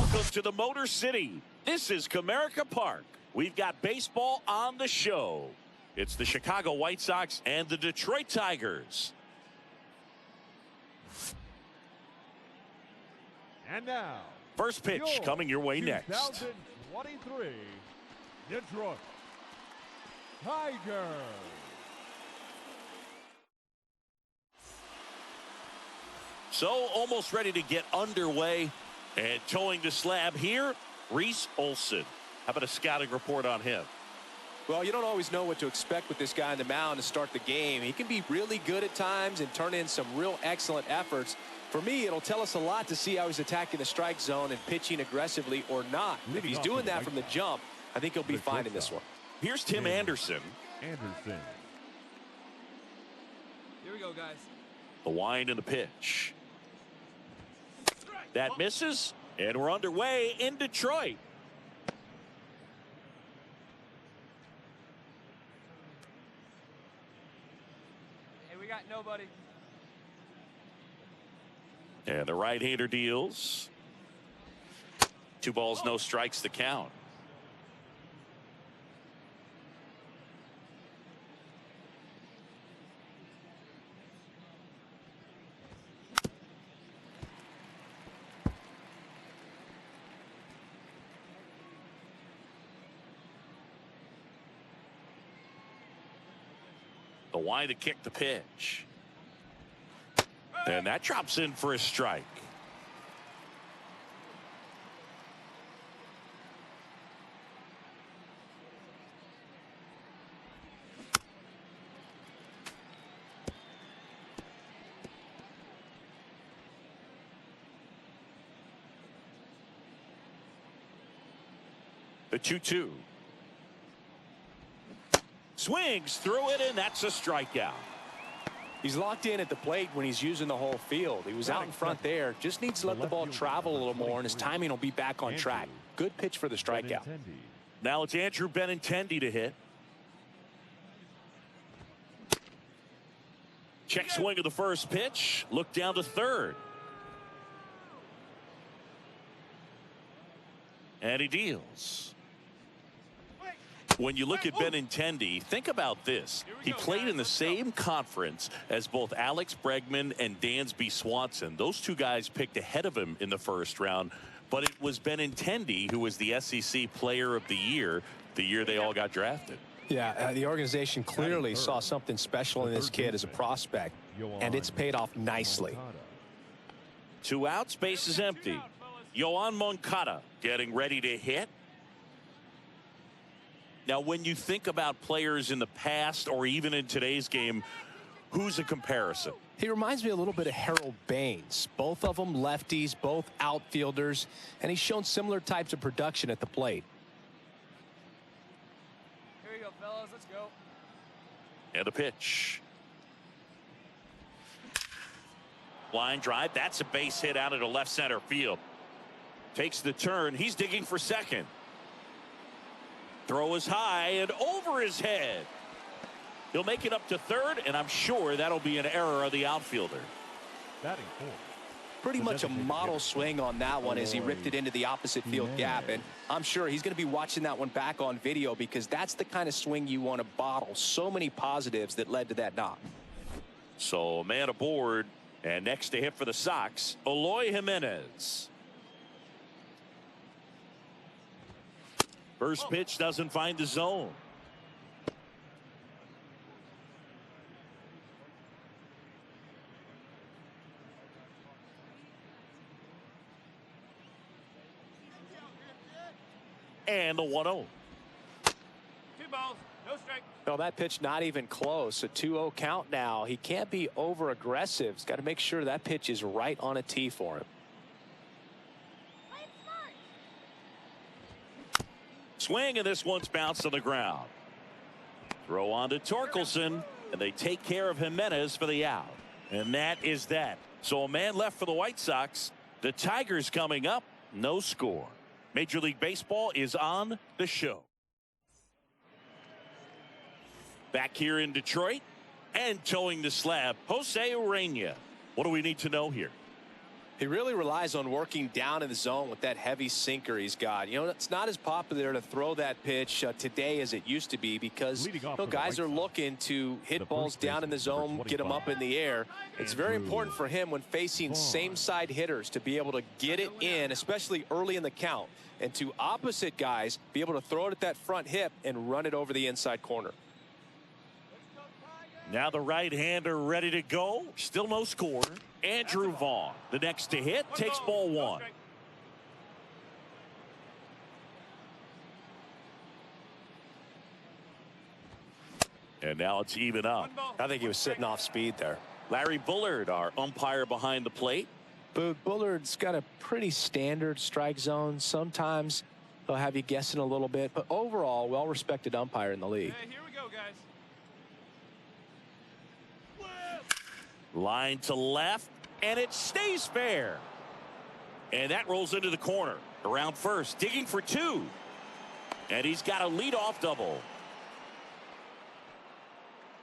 Welcome to the Motor City. This is Comerica Park. We've got baseball on the show. It's the Chicago White Sox and the Detroit Tigers. And now, first pitch coming your way next. 2023 Detroit Tigers. So almost ready to get underway, and towing the slab here, Reese Olson. How about a scouting report on him? Well, you don't always know what to expect with this guy on the mound to start the game. He can be really good at times and turn in some real excellent efforts. For me, it'll tell us a lot to see how he's attacking the strike zone and pitching aggressively or not. If he's doing that from the jump, I think he'll be fine in this one. Here's Tim Anderson. Here we go, guys. The wind and the pitch. That misses, and we're underway in Detroit. Hey, we got nobody. And the right-hander deals. 2 balls, no strikes, the count. The wind to kick the pitch. And that drops in for a strike. The 2-2. Swings through it, and that's a strikeout. He's locked in at the plate when he's using the whole field. He was out in front there. Just needs to let the ball travel a little more, and his timing will be back on track. Good pitch for the strikeout. Now it's Andrew Benintendi to hit. Check swing of the first pitch. Look down to third. And he deals. When you look at Benintendi, think about this. He played in the same conference as both Alex Bregman and Dansby Swanson. Those two guys picked ahead of him in the first round, but it was Benintendi who was the SEC Player of the year they all got drafted. Yeah, the organization clearly saw something special in this kid as a prospect, and it's paid off nicely. 2 outs, base is empty. Yoan Moncada getting ready to hit. Now, when you think about players in the past or even in today's game, who's a comparison? He reminds me a little bit of Harold Baines. Both of them lefties, both outfielders, and he's shown similar types of production at the plate. Here we go, fellas. Let's go. And the pitch. Line drive. That's a base hit out into left center field. Takes the turn. He's digging for second. Throw is high and over his head. He'll make it up to third, and I'm sure that'll be an error of the outfielder. Pretty much a model swing on that one as he ripped it into the opposite field gap, and I'm sure he's going to be watching that one back on video because that's the kind of swing you want to bottle. So many positives that led to that knock. So a man aboard, and next to hit for the Sox, Eloy Jimenez. First pitch doesn't find the zone. And the 1-0. 2 balls, no strike. Well, that pitch not even close. A 2-0 count now. He can't be over aggressive. He's got to make sure that pitch is right on a tee for him. Swing, and this one's bounced on the ground. Throw on to Torkelson, and they take care of Jimenez for the out. And that is that. So a man left for the White Sox. The Tigers coming up, no score. Major League Baseball is on the show. Back here in Detroit and towing the slab, Jose Urena. What do we need to know here? He really relies on working down in the zone with that heavy sinker he's got. You know, it's not as popular to throw that pitch today as it used to be because guys are looking to hit balls down in the zone, get them up in the air. It's very important for him when facing same side hitters to be able to get it in, especially early in the count, and to opposite guys be able to throw it at that front hip and run it over the inside corner. Now the right-hander ready to go. Still no score. Andrew Vaughn, the next to hit, takes ball one. And now it's even up. I think he was sitting off speed there. Larry Bullard, our umpire behind the plate. Bullard's got a pretty standard strike zone. Sometimes they'll have you guessing a little bit, but overall, well-respected umpire in the league. Hey, here we go, guys. Line to left, and it stays fair. And that rolls into the corner. Around first, digging for two. And he's got a leadoff double.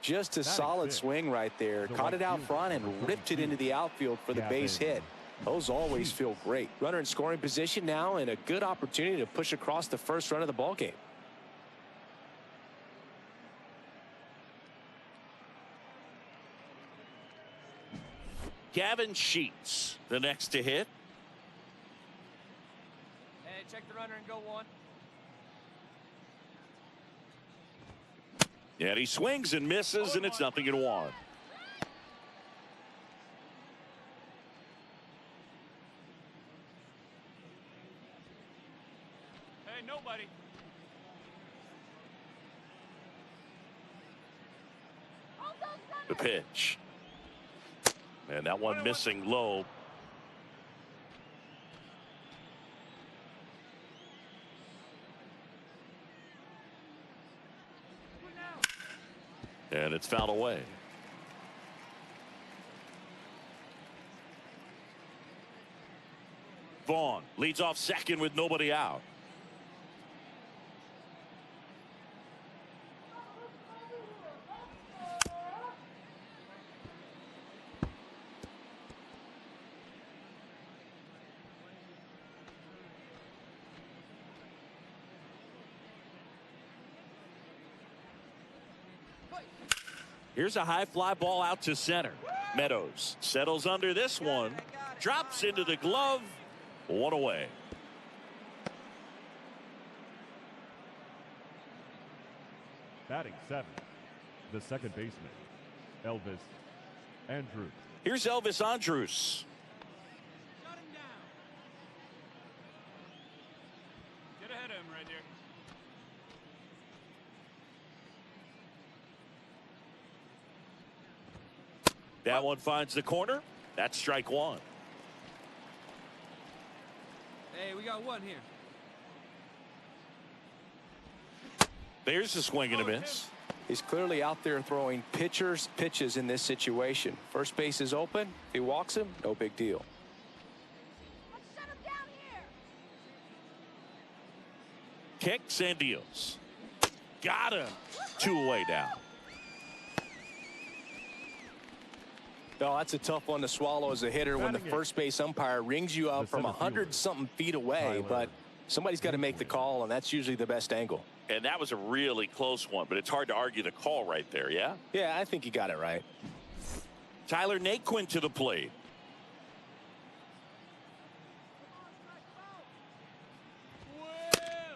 Just a solid swing right there. Caught it out front and ripped it into the outfield for the base hit. Those always feel great. Runner in scoring position now, and a good opportunity to push across the first run of the ball game. Gavin Sheets, the next to hit. Hey, check the runner and go one. And he swings and misses, and it's 0-1. Hey, nobody. The pitch. And that one missing low. And it's fouled away. Vaughn leads off second with nobody out. Here's a high fly ball out to center. Meadows settles under this one, drops into the glove. One away. Batting seventh, the second baseman, Elvis Andrus. Here's Elvis Andrus. Shut him down. Get ahead of him right there. That one finds the corner. That's strike one. Hey, we got one here. There's a swing and a miss. He's clearly out there throwing pitches in this situation. First base is open. If he walks him, no big deal. Let's shut him down here. Kicks and deals. Got him. Two away now. No, that's a tough one to swallow as a hitter when the first base umpire rings you up from 100-something feet away, but somebody's got to make the call, and that's usually the best angle. And that was a really close one, but it's hard to argue the call right there, yeah? Yeah, I think you got it right. Tyler Naquin to the plate.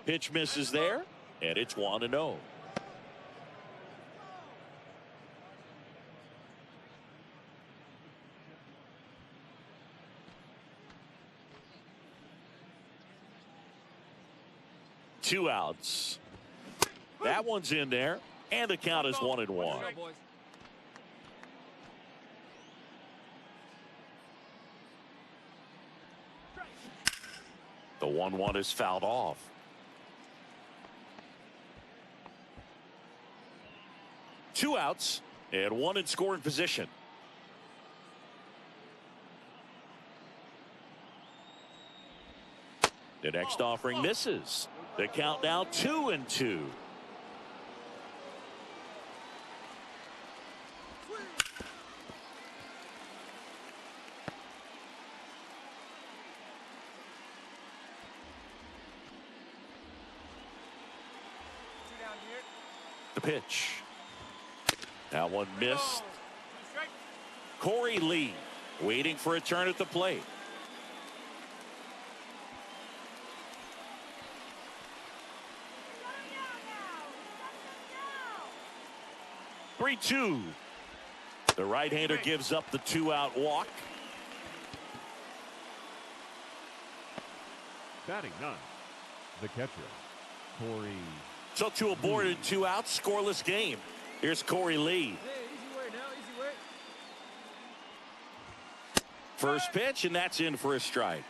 Pitch misses there, and it's 1-0. Two outs. That one's in there, and the count is 1-1. The 1-1 is fouled off. Two outs and one in scoring position. The next offering misses. The count now 2-2. pitch. That one missed. Corey Lee waiting for a turn at the plate. Shut him down now. 3-2. The right-hander gives up the 2-out walk. Batting 9, the catcher, Corey. So 2 aboard and 2 out, scoreless game. Here's Corey Lee. Hey, easy way now, easy way. First pitch, and that's in for a strike.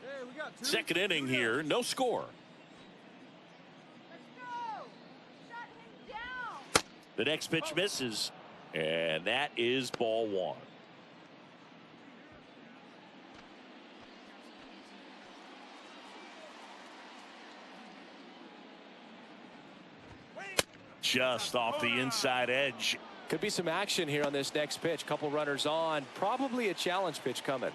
Hey, we got 2. Second inning here, no score. Let's go. Shut him down. The next pitch misses, and that is ball 1. Just off the inside edge. Could be some action here on this next pitch. Couple runners on. Probably a challenge pitch coming.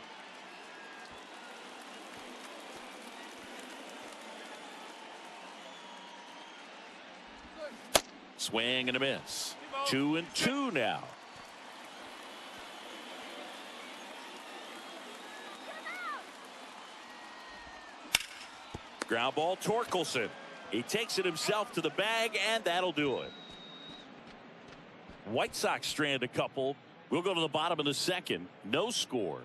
Swing and a miss. 2-2 now. Ground ball, Torkelson. He takes it himself to the bag, and that'll do it. White Sox strand a couple. We'll go to the bottom of the second. No score.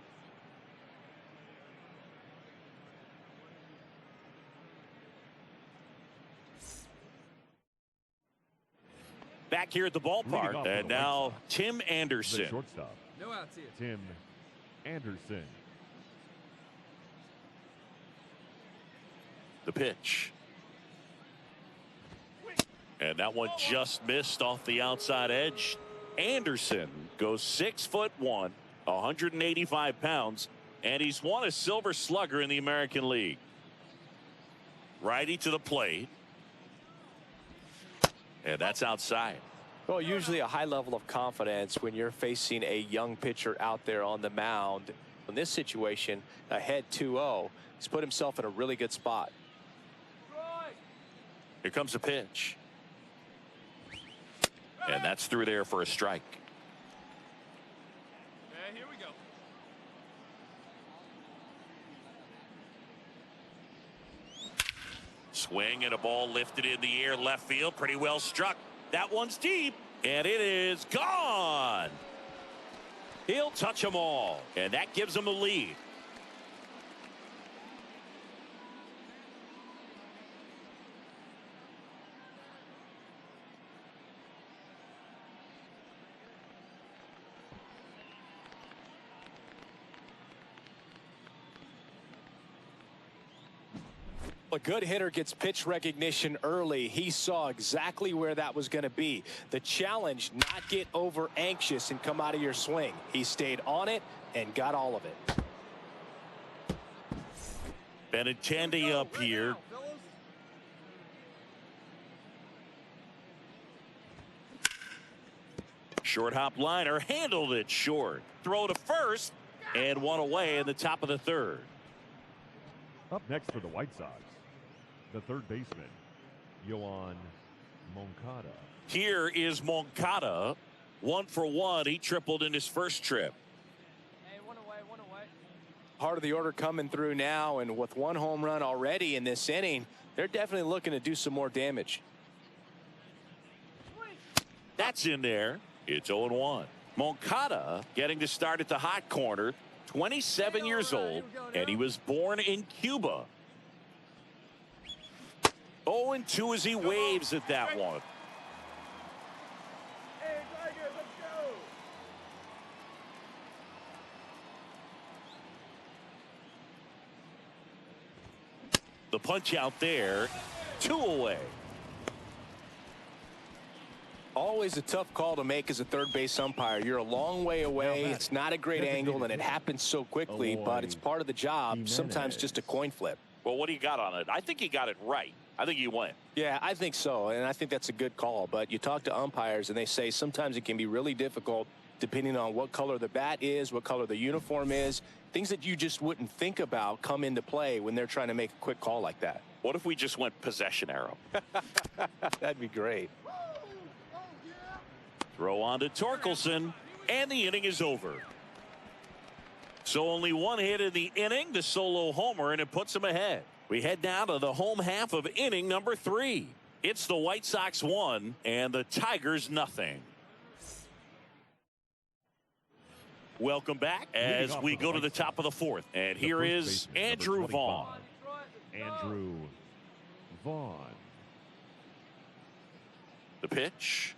Back here at the ballpark, and now Tim The Anderson. shortstop, No outs here. Tim Anderson. The pitch. And that one just missed off the outside edge. Anderson goes 6'1", 185 pounds, and he's won a Silver Slugger in the American League. Righty to the plate. And that's outside. Well, usually a high level of confidence when you're facing a young pitcher out there on the mound. In this situation, ahead 2-0, he's put himself in a really good spot. Here comes a pitch. And that's through there for a strike. Hey, here we go. Swing and a ball lifted in the air left field. Pretty well struck. That one's deep. And it is gone. He'll touch them all. And that gives him the lead. A good hitter gets pitch recognition early. He saw exactly where that was going to be. The challenge, not get over anxious and come out of your swing. He stayed on it and got all of it. Benintendi up here. Short hop liner, handled it short. Throw to first, and one away in the top of the third. Up next for the White Sox, the third baseman, Yoan Moncada. Here is Moncada. 1 for 1. He tripled in his first trip. Hey, one away, one away. Heart of the order coming through now, and with 1 home run already in this inning, they're definitely looking to do some more damage. That's in there. It's 0-1. Moncada getting to start at the hot corner. 27 years old, and he was born in Cuba. 0-2 as he waves at that one. Hey, Tigers, let's go. The punch out there. 2 away. Always a tough call to make as a third base umpire. You're a long way away. It's not a great angle, and it happens so quickly, but it's part of the job. Sometimes just a coin flip. Well, what do you got on it? I think he got it right. I think he went. Yeah, I think so, and I think that's a good call. But you talk to umpires, and they say sometimes it can be really difficult depending on what color the bat is, what color the uniform is. Things that you just wouldn't think about come into play when they're trying to make a quick call like that. What if we just went possession arrow? That'd be great. Throw on to Torkelson, and the inning is over. So only one hit in the inning, the solo homer, and it puts them ahead. We head now to the home half of inning number 3. It's the White Sox 1 and the Tigers nothing. Welcome back as we go to the top of the 4th. And here is Andrew Vaughn. Andrew Vaughn. The pitch.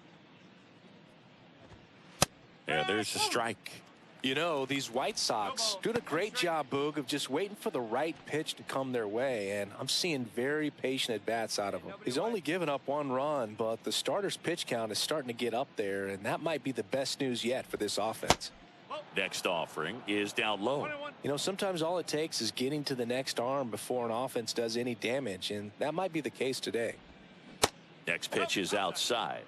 And there's the strike. You know, these White Sox doing a great job, Boog, of just waiting for the right pitch to come their way, and I'm seeing very patient at-bats out of him. He's only given up 1 run, but the starter's pitch count is starting to get up there, and that might be the best news yet for this offense. Next offering is down low. You know, sometimes all it takes is getting to the next arm before an offense does any damage, and that might be the case today. Next pitch is outside.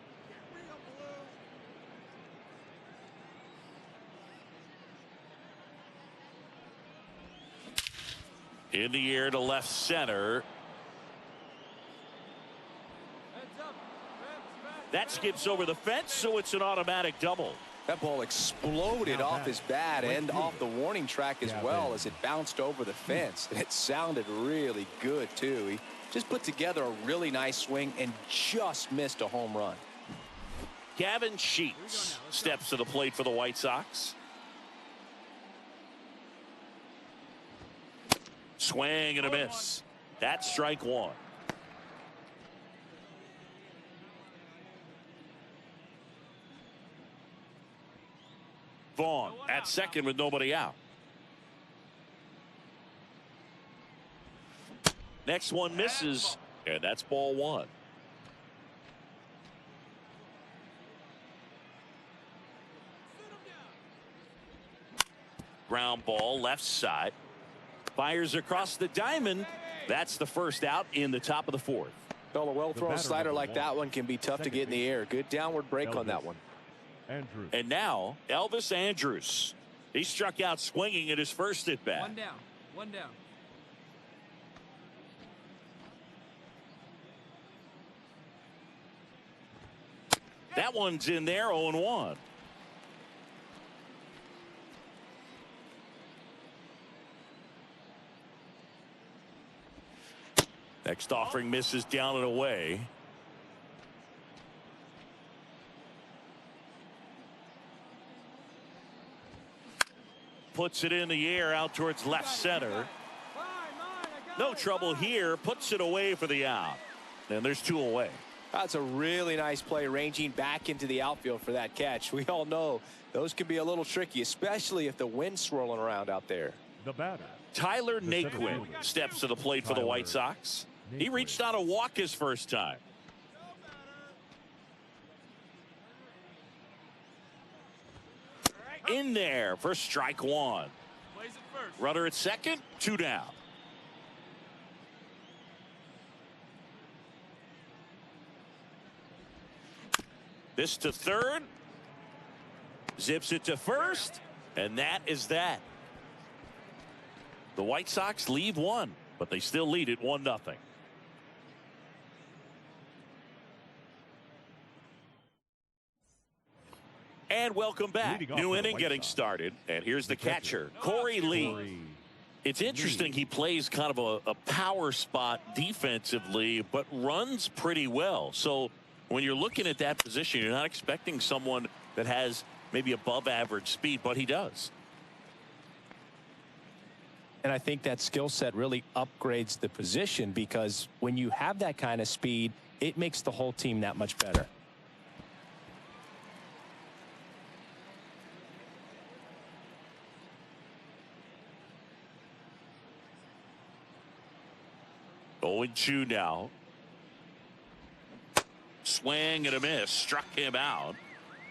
In the air to left center. That skips over the fence, so it's an automatic double. That ball exploded off his bat and off the warning track as well as it bounced over the fence. And it sounded really good, too. He just put together a really nice swing and just missed a home run. Gavin Sheets steps to the plate for the White Sox. Swing and a miss. That's strike 1. Vaughn at second with nobody out. Next one misses, and that's ball 1. Ground ball left side. Fires across the diamond. That's the first out in the top of the 4th. Well, a well-thrown slider like that one can be tough to get in the air. Good downward break on that one. Andrews. And now Elvis Andrus. He struck out swinging at his first at bat. 1 down. 1 down. That one's in there, 0-1. Next offering misses down and away. Puts it in the air out towards left center. No trouble here. Puts it away for the out. And there's 2 away. That's a really nice play, ranging back into the outfield for that catch. We all know those can be a little tricky, especially if the wind's swirling around out there. The batter. Tyler Naquin steps to the plate for the White Sox. He reached on a walk his first time. In there for strike 1. Runner at second, 2 down. This to third. Zips it to first. And that is that. The White Sox leave 1, but they still lead it 1-0. And welcome back. New inning getting started. And here's the catcher, Corey Lee. It's interesting he plays kind of a power spot defensively, but runs pretty well. So when you're looking at that position, you're not expecting someone that has maybe above average speed, but he does. And I think that skill set really upgrades the position, because when you have that kind of speed, it makes the whole team that much better. Oh, 0-2 now. Swing and a miss. Struck him out.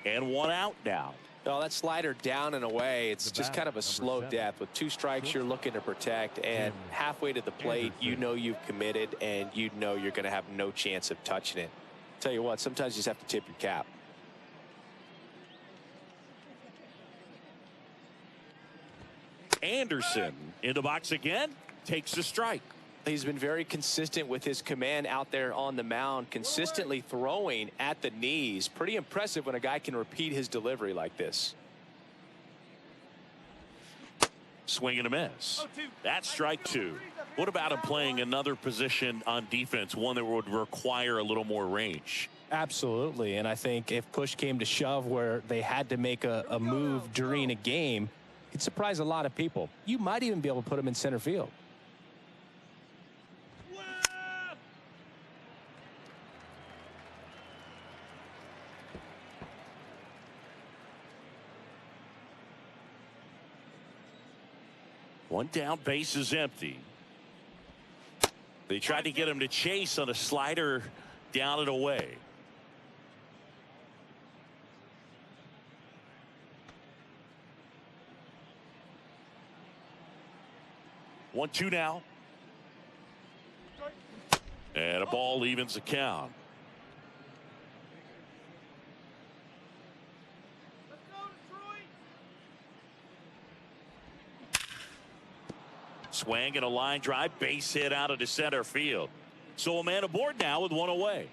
And 1 out now. Oh, that slider down and away. It's just kind of a slow death. With 2 strikes, you're looking to protect. And halfway to the plate, you know you've committed, and you know you're going to have no chance of touching it. Tell you what, sometimes you just have to tip your cap. Anderson in the box again, takes a strike. He's been very consistent with his command out there on the mound, consistently throwing at the knees. Pretty impressive when a guy can repeat his delivery like this. Swing and a miss. That's strike two. What about him playing another position on defense, one that would require a little more range? Absolutely, and I think if push came to shove where they had to make a move during a game, it'd surprise a lot of people. You might even be able to put him in center field. One down, base is empty. They tried to get him to chase on a slider down and away. One, two now. And a ball evens the count. Swing and a line drive, base hit out of the center field. So a man aboard now with one away.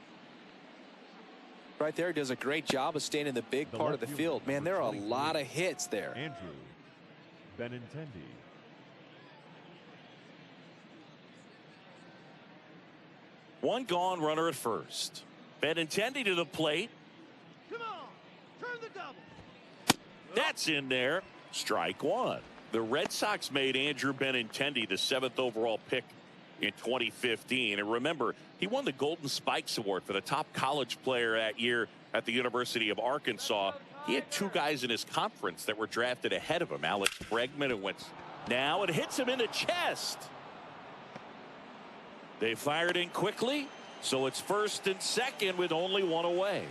Right there, does a great job of staying in the big part of the field. Man, there are a lot of hits there. Andrew Benintendi. One gone, runner at first. Benintendi to the plate. Come on, turn the double. That's in there. Strike one. The Red Sox made Andrew Benintendi the 7th overall pick in 2015. And remember, he won the Golden Spikes Award for the top college player that year at the University of Arkansas. He had two guys in his conference that were drafted ahead of him. Alex Bregman, and went now it hits him in the chest. They fired in quickly, so it's first and second with only one away.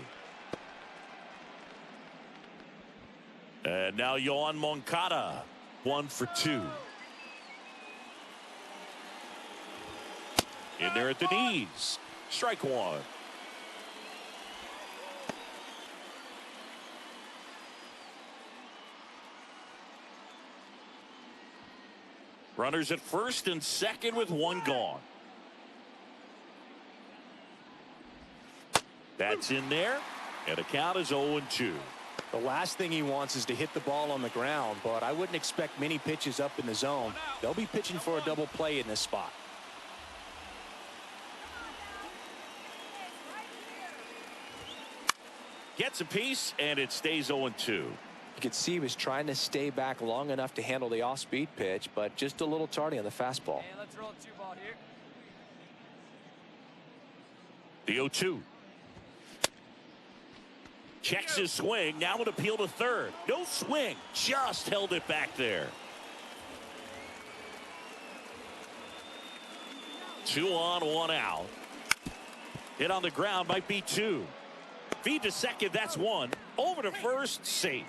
And now Yohan Moncada. 1 for 2. In there at the knees. Strike one. Runners at first and second with one gone. That's in there. And the count is 0-2. The last thing he wants is to hit the ball on the ground, but I wouldn't expect many pitches up in the zone. They'll be pitching for a double play in this spot. Gets a piece, and it stays 0-2. You could see he was trying to stay back long enough to handle the off-speed pitch, but just a little tardy on the fastball. Hey, let's roll 2-ball here. The 0-2. Checks his swing. Now an appeal to third. No swing. Just held it back there. 2 on, 1 out. Hit on the ground, might be 2. Feed to second, that's 1. Over to first, safe.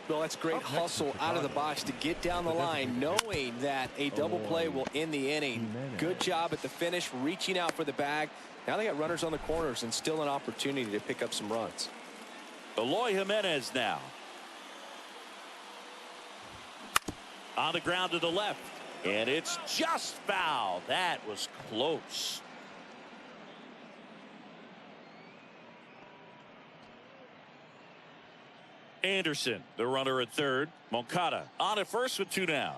Well, that's great hustle out of the box to get down the line, knowing that a double play will end the inning. Good job at the finish, reaching out for the bag. Now they got runners on the corners and still an opportunity to pick up some runs. Eloy Jimenez now. On the ground to the left. And it's just foul. That was close. Anderson, the runner at third. Moncada on at first with 2 down.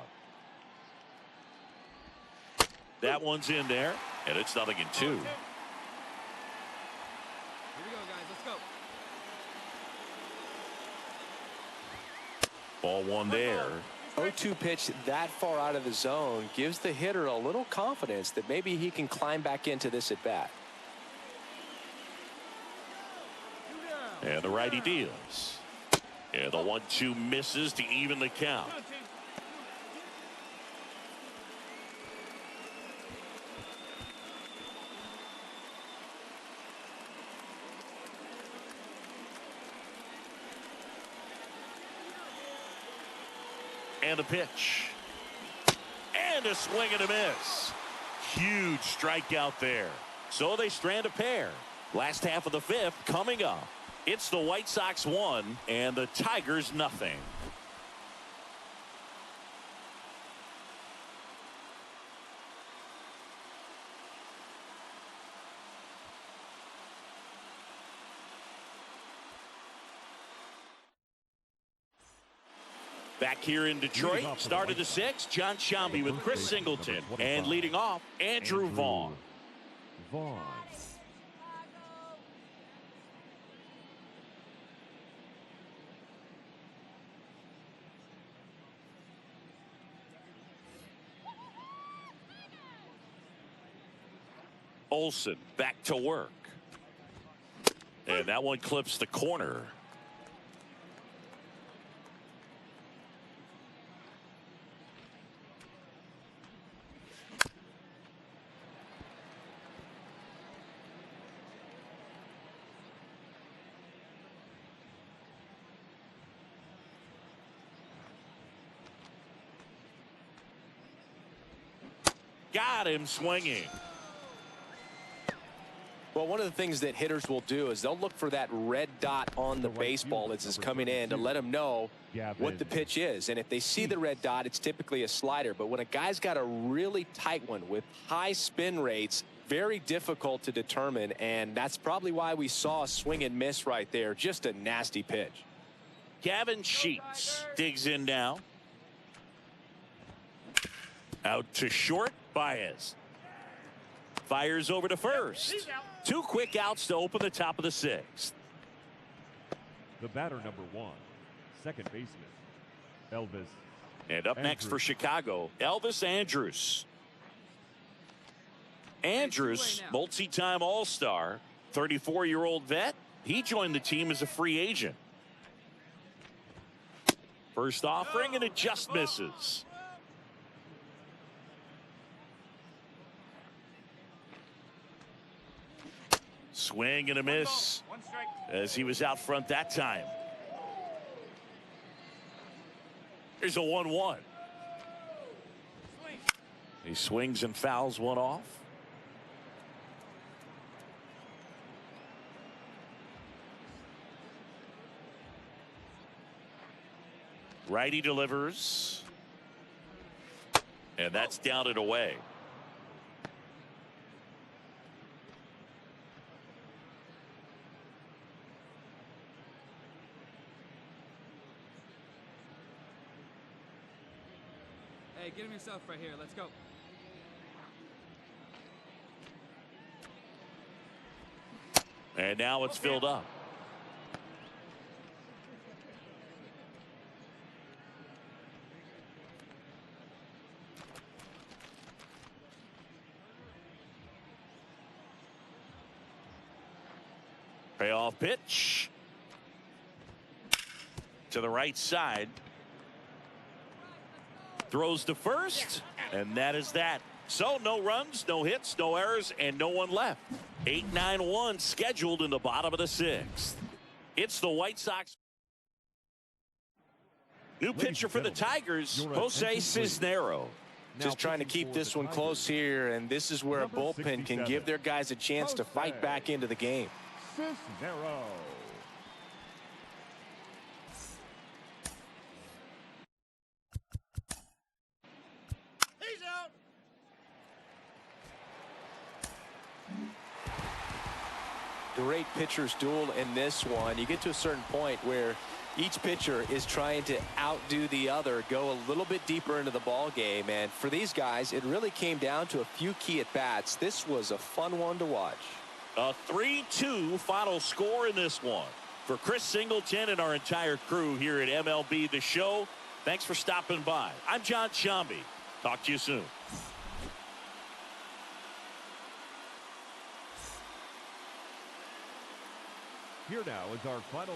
That one's in there, and it's 0-2. Here we go, guys. Let's go. Ball one there. 0-2 pitch that far out of the zone gives the hitter a little confidence that maybe he can climb back into this at bat. And the righty deals. And the 1-2 misses to even the count. And a pitch. And a swing and a miss. Huge strikeout there. So they strand a pair. Last half of the 5th coming up. It's the White Sox 1 and the Tigers nothing. Back here in Detroit, started the 6th, John Sciambi with Chris Singleton. And leading off, Andrew Vaughn. Olson back to work. And that one clips the corner. Got him swinging. Well, one of the things that hitters will do is they'll look for that red dot on the baseball as it's coming in to let them know what the pitch is. And if they see the red dot, it's typically a slider. But when a guy's got a really tight one with high spin rates, very difficult to determine. And that's probably why we saw a swing and miss right there. Just a nasty pitch. Gavin Sheets digs in now. Out to short. Baez fires over to first. 2 quick outs to open the top of the 6th. The batter number 1, second baseman, Elvis. And up next for Chicago, Elvis Andrus. Andrus, multi-time All-Star, 34-year-old vet. He joined the team as a free agent. First offering, and it just misses. Swing and a miss as he was out front that time. Here's a 1-1. He swings and fouls one off. Righty delivers. And that's down and away. Hey, get him yourself right here. Let's go. And now it's filled up. Payoff pitch to the right side. Throws to first, and that is that. So no runs, no hits, no errors, and no one left. 8-9-1 scheduled in the bottom of the 6th. It's the White Sox. New pitcher for the Tigers, Jose Cisnero. Just trying to keep this one close here, and this is where a bullpen can give their guys a chance to fight back into the game. Cisnero. Great pitcher's duel in this one. You get to a certain point where each pitcher is trying to outdo the other, go a little bit deeper into the ball game, and for these guys it really came down to a few key at bats. This was a fun one to watch. A 3-2 final score in this one. For Chris Singleton and our entire crew here at MLB The Show, thanks for stopping by. I'm John Sciambi. Talk to you soon. Here now is our final